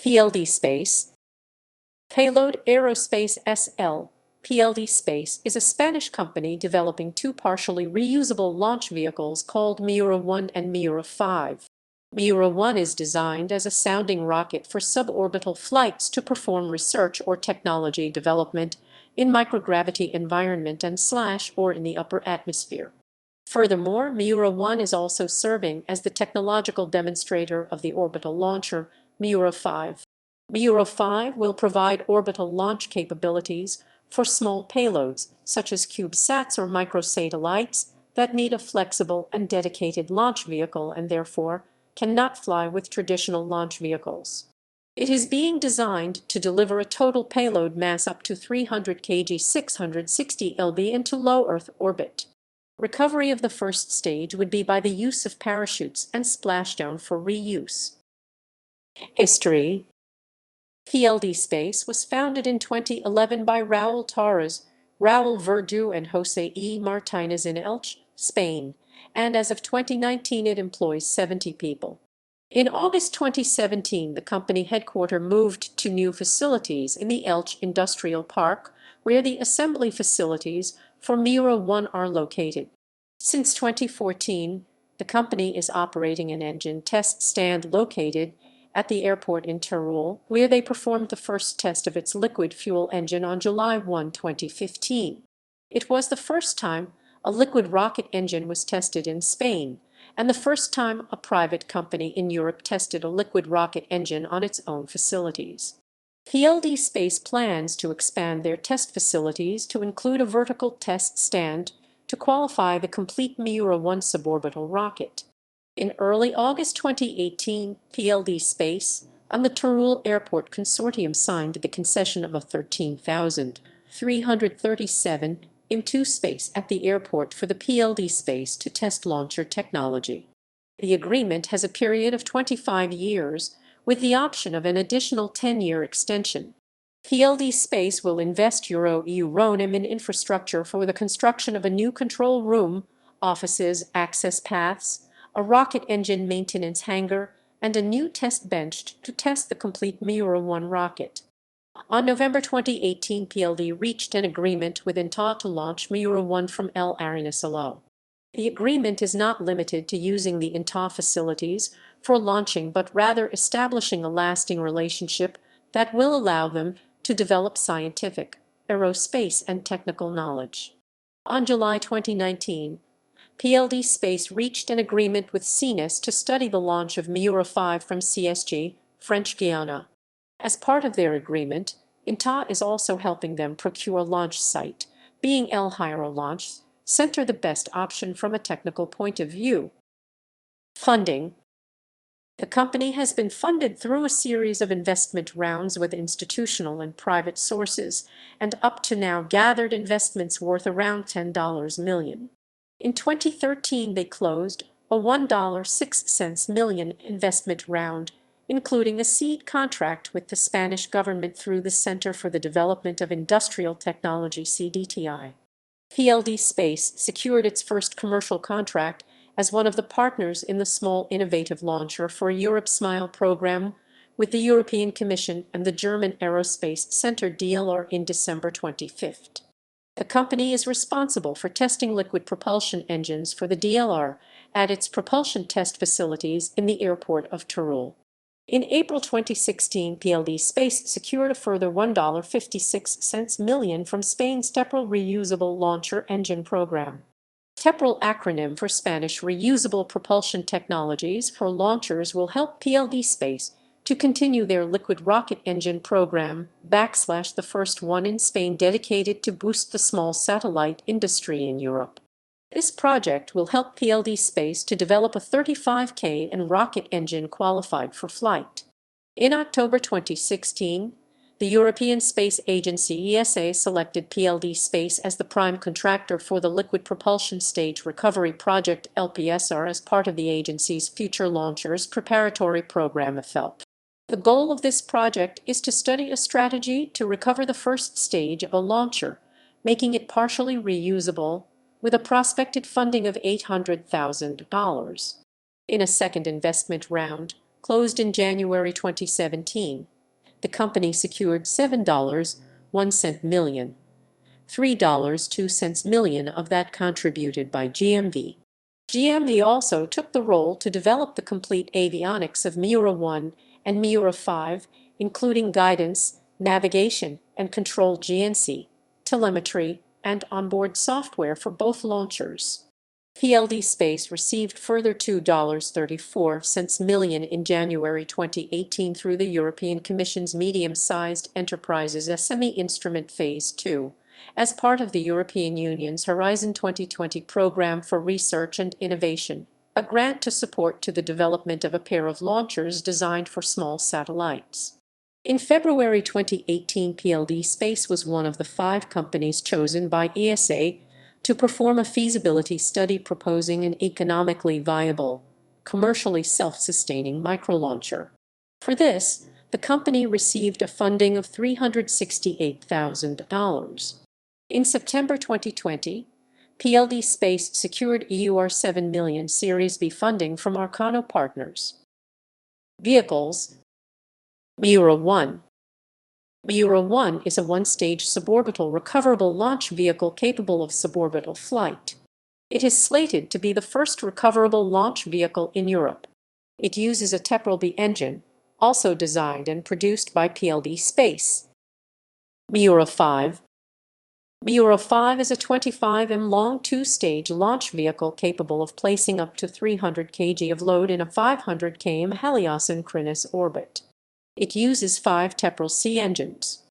PLD Space. Payload Aerospace S.L. PLD Space is a Spanish company developing two partially reusable launch vehicles called Miura 1 and Miura 5. Miura 1 is designed as a sounding rocket for suborbital flights to perform research or technology development in microgravity environment and/or in the upper atmosphere. Furthermore, Miura 1 is also serving as the technological demonstrator of the orbital launcher, Miura 5. Miura 5 will provide orbital launch capabilities for small payloads, such as CubeSats or microsatellites, that need a flexible and dedicated launch vehicle and therefore cannot fly with traditional launch vehicles. It is being designed to deliver a total payload mass up to 300 kg 660 lb into low Earth orbit. Recovery of the first stage would be by the use of parachutes and splashdown for reuse. History. PLD Space was founded in 2011 by Raúl Torres, Raúl Verdú and José E. Martínez in Elche, Spain, and as of 2019 it employs 70 people. In August 2017, the company headquarters moved to new facilities in the Elche Industrial Park, where the assembly facilities for Miura 1 are located. Since 2014, the company is operating an engine test stand located at the airport in Teruel, where they performed the first test of its liquid fuel engine on July 1, 2015. It was the first time a liquid rocket engine was tested in Spain, and the first time a private company in Europe tested a liquid rocket engine on its own facilities. PLD Space plans to expand their test facilities to include a vertical test stand to qualify the complete Miura 1 suborbital rocket. In early August 2018, PLD Space and the Teruel Airport Consortium signed the concession of a 13,337 m2 space at the airport for the PLD Space to test launcher technology. The agreement has a period of 25 years, with the option of an additional 10-year extension. PLD Space will invest €1 in infrastructure for the construction of a new control room, offices, access paths, a rocket engine maintenance hangar, and a new test bench to test the complete Miura 1 rocket. On November 2018, PLD reached an agreement with INTA to launch Miura 1 from El Arenal. The agreement is not limited to using the INTA facilities for launching, but rather establishing a lasting relationship that will allow them to develop scientific, aerospace, and technical knowledge. On July 2019, PLD Space reached an agreement with CNES to study the launch of Miura 5 from CSG, French Guiana. As part of their agreement, INTA is also helping them procure launch site, being El Hierro Launch Center the best option from a technical point of view. Funding. The company has been funded through a series of investment rounds with institutional and private sources, and up to now gathered investments worth around $10 million. In 2013, they closed a $1.06 million investment round, including a seed contract with the Spanish government through the Center for the Development of Industrial Technology (CDTI). PLD Space secured its first commercial contract as one of the partners in the Small Innovative Launcher for Europe SMILE program with the European Commission and the German Aerospace Center DLR in December 25. The company is responsible for testing liquid propulsion engines for the DLR at its propulsion test facilities in the airport of Teruel. In April 2016, PLD Space secured a further $1.56 million from Spain's Teprol Reusable Launcher Engine Program. Teprol, acronym for Spanish Reusable Propulsion Technologies for Launchers, will help PLD Space to continue their liquid rocket engine program, the first one in Spain dedicated to boost the small satellite industry in Europe. This project will help PLD Space to develop a 35K and rocket engine qualified for flight. In October 2016, the European Space Agency ESA selected PLD Space as the prime contractor for the Liquid Propulsion Stage Recovery Project (LPSR) as part of the agency's Future Launchers Preparatory Program (FELP). The goal of this project is to study a strategy to recover the first stage of a launcher, making it partially reusable, with a prospected funding of $800,000. In a second investment round, closed in January 2017. The company secured $7.01 million, $3.02 million of that contributed by GMV. GMV also took the role to develop the complete avionics of Miura 1 and Miura 5, including guidance, navigation, and control GNC, telemetry, and onboard software for both launchers. PLD Space received further $2.34 million in January 2018 through the European Commission's Medium-Sized Enterprises SME Instrument Phase 2, as part of the European Union's Horizon 2020 program for research and innovation, a grant to support the development of a pair of launchers designed for small satellites. In February 2018, PLD Space was one of the 5 companies chosen by ESA to perform a feasibility study proposing an economically viable, commercially self-sustaining microlauncher. For this, the company received a funding of $368,000. In September 2020, PLD Space secured EUR7 million Series B funding from Arcano Partners. Vehicles. Miura 1. Miura 1 is a one-stage suborbital recoverable launch vehicle capable of suborbital flight. It is slated to be the first recoverable launch vehicle in Europe. It uses a Teprolby engine, also designed and produced by PLD Space. Miura 5. Miura 5 is a 25 m long 2-stage launch vehicle capable of placing up to 300 kg of load in a 500 km heliosynchronous orbit. It uses 5 Teprol C engines.